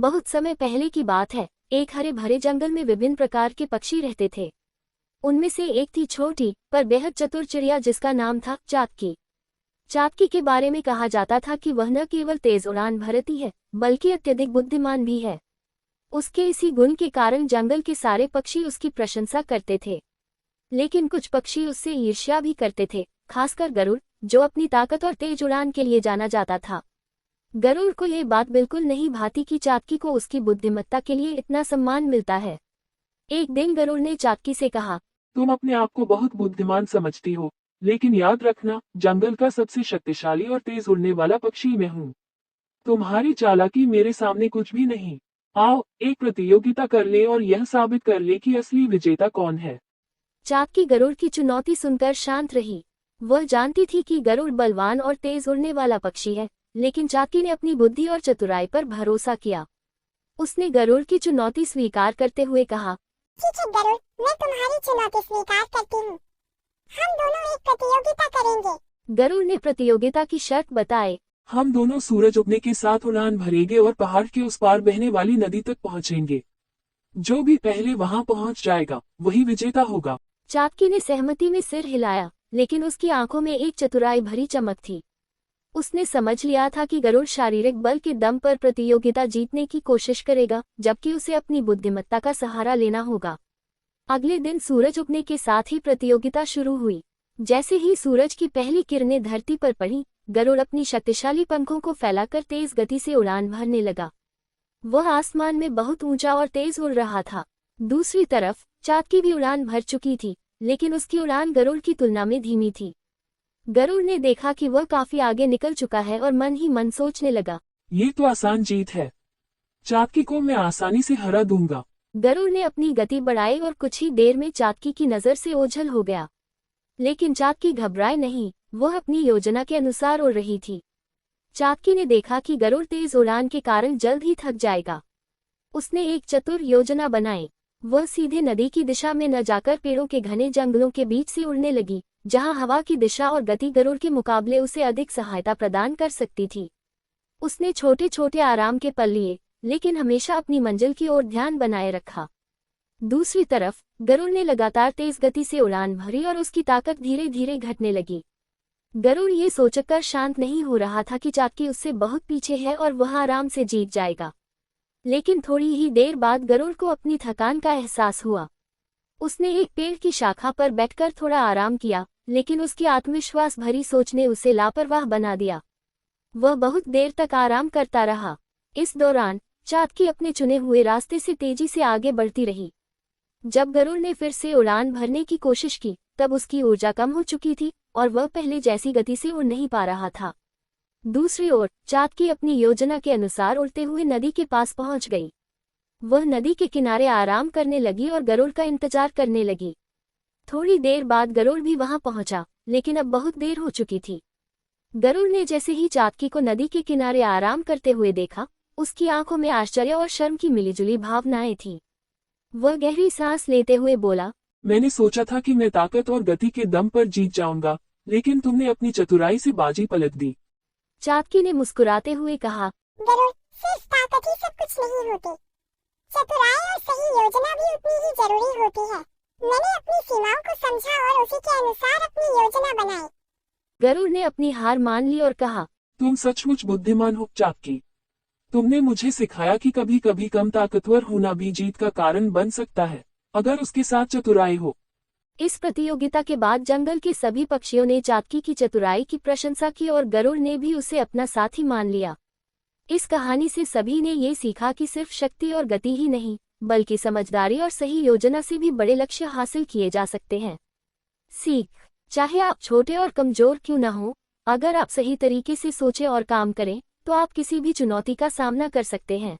बहुत समय पहले की बात है। एक हरे भरे जंगल में विभिन्न प्रकार के पक्षी रहते थे। उनमें से एक थी छोटी पर बेहद चतुर चिड़िया जिसका नाम था चातकी। चातकी के बारे में कहा जाता था कि वह न केवल तेज उड़ान भरती है बल्कि अत्यधिक बुद्धिमान भी है। उसके इसी गुण के कारण जंगल के सारे पक्षी उसकी प्रशंसा करते थे। लेकिन कुछ पक्षी उससे ईर्ष्या भी करते थे, खासकर गरुड़, जो अपनी ताकत और तेज उड़ान के लिए जाना जाता था। गरुड़ को ये बात बिल्कुल नहीं भाती कि चातकी को उसकी बुद्धिमत्ता के लिए इतना सम्मान मिलता है। एक दिन गरुड़ ने चातकी से कहा, तुम अपने आप को बहुत बुद्धिमान समझती हो, लेकिन याद रखना, जंगल का सबसे शक्तिशाली और तेज उड़ने वाला पक्षी मैं हूँ। तुम्हारी चालाकी मेरे सामने कुछ भी नहीं। आओ, एक प्रतियोगिता कर ले और यह साबित कर ले कि असली विजेता कौन है। चातकी गरुड़ की चुनौती सुनकर शांत रही। वह जानती थी कि गरुड़ बलवान और तेज उड़ने वाला पक्षी है, लेकिन चातकी ने अपनी बुद्धि और चतुराई पर भरोसा किया। उसने गरुड़ की चुनौती स्वीकार करते हुए कहा, ठीक है गरुड़, मैं तुम्हारी चुनौती स्वीकार करती हूँ। हम दोनों एक प्रतियोगिता करेंगे। गरुड़ ने प्रतियोगिता की शर्त बताए। हम दोनों सूरज उगने के साथ उड़ान भरेंगे और पहाड़ के उस पार बहने वाली नदी तक पहुँचेंगे। जो भी पहले वहाँ पहुँच जाएगा वही विजेता होगा। चातकी ने सहमति में सिर हिलाया, लेकिन उसकी आंखों में एक चतुराई भरी चमक थी। उसने समझ लिया था कि गरुड़ शारीरिक बल के दम पर प्रतियोगिता जीतने की कोशिश करेगा, जबकि उसे अपनी बुद्धिमत्ता का सहारा लेना होगा। अगले दिन सूरज उगने के साथ ही प्रतियोगिता शुरू हुई। जैसे ही सूरज की पहली किरणें धरती पर पड़ी, गरुड़ अपनी शक्तिशाली पंखों को फैलाकर तेज गति से उड़ान भरने लगा। वह आसमान में बहुत ऊंचा और तेज उड़ रहा था। दूसरी तरफ चातकी भी उड़ान भर चुकी थी, लेकिन उसकी उड़ान गरुड़ की तुलना में धीमी थी। गरुड़ ने देखा कि वह काफी आगे निकल चुका है और मन ही मन सोचने लगा, ये तो आसान जीत है। चातकी को मैं आसानी से हरा दूंगा। गरुड़ ने अपनी गति बढ़ाई और कुछ ही देर में चातकी की नजर से ओझल हो गया। लेकिन चातकी घबराए नहीं, वह अपनी योजना के अनुसार उड़ रही थी। चातकी ने देखा कि गरुड़ तेज उड़ान के कारण जल्द ही थक जाएगा। उसने एक चतुर योजना बनाई। वह सीधे नदी की दिशा में न जाकर पेड़ों के घने जंगलों के बीच से उड़ने लगी, जहां हवा की दिशा और गति गरुड़ के मुकाबले उसे अधिक सहायता प्रदान कर सकती थी। उसने छोटे छोटे आराम के पल लिए, लेकिन हमेशा अपनी मंजिल की ओर ध्यान बनाए रखा। दूसरी तरफ गरुड़ ने लगातार तेज गति से उड़ान भरी और उसकी ताकत धीरे धीरे घटने लगी। गरुड़ ये सोचकर शांत नहीं हो रहा था कि चातकी उससे बहुत पीछे है और वह आराम से जीत जाएगा। लेकिन थोड़ी ही देर बाद गरुड़ को अपनी थकान का एहसास हुआ। उसने एक पेड़ की शाखा पर बैठकर थोड़ा आराम किया, लेकिन उसकी आत्मविश्वास भरी सोच ने उसे लापरवाह बना दिया। वह बहुत देर तक आराम करता रहा। इस दौरान चातकी अपने चुने हुए रास्ते से तेजी से आगे बढ़ती रही। जब गरुड़ ने फिर से उड़ान भरने की कोशिश की, तब उसकी ऊर्जा कम हो चुकी थी और वह पहले जैसी गति से उड़ नहीं पा रहा था। दूसरी ओर चातकी अपनी योजना के अनुसार उड़ते हुए नदी के पास पहुंच गई। वह नदी के किनारे आराम करने लगी और गरुड़ का इंतजार करने लगी। थोड़ी देर बाद गरुड़ भी वहां पहुंचा, लेकिन अब बहुत देर हो चुकी थी। गरुड़ ने जैसे ही चातकी को नदी के किनारे आराम करते हुए देखा, उसकी आंखों में आश्चर्य और शर्म की मिलीजुली भावनाएं थीं। वह गहरी सांस लेते हुए बोला, मैंने सोचा था कि मैं ताकत और गति के दम पर जीत जाऊंगा, लेकिन तुमने अपनी चतुराई से बाजी पलट दी। चातकी ने मुस्कुराते हुए कहा, गरुड़, सिर्फ ताकत ही सब कुछ नहीं होती। चतुराई और सही योजना भी उतनी ही जरूरी होती है। मैंने अपनी सीमाओं को समझा और उसी के अनुसार अपनी योजना बनाई। गरुड़ ने अपनी हार मान ली और कहा, तुम सचमुच बुद्धिमान हो चातकी। तुमने मुझे सिखाया कि कभी कभी कम ताकतवर होना भी जीत का कारण बन सकता है, अगर उसके साथ चतुराई हो। इस प्रतियोगिता के बाद जंगल के सभी पक्षियों ने चातकी की चतुराई की प्रशंसा की और गरुड़ ने भी उसे अपना साथी मान लिया। इस कहानी से सभी ने ये सीखा कि सिर्फ शक्ति और गति ही नहीं, बल्कि समझदारी और सही योजना से भी बड़े लक्ष्य हासिल किए जा सकते हैं। सीख, चाहे आप छोटे और कमजोर क्यों न हो, अगर आप सही तरीके से सोचें और काम करें, तो आप किसी भी चुनौती का सामना कर सकते हैं।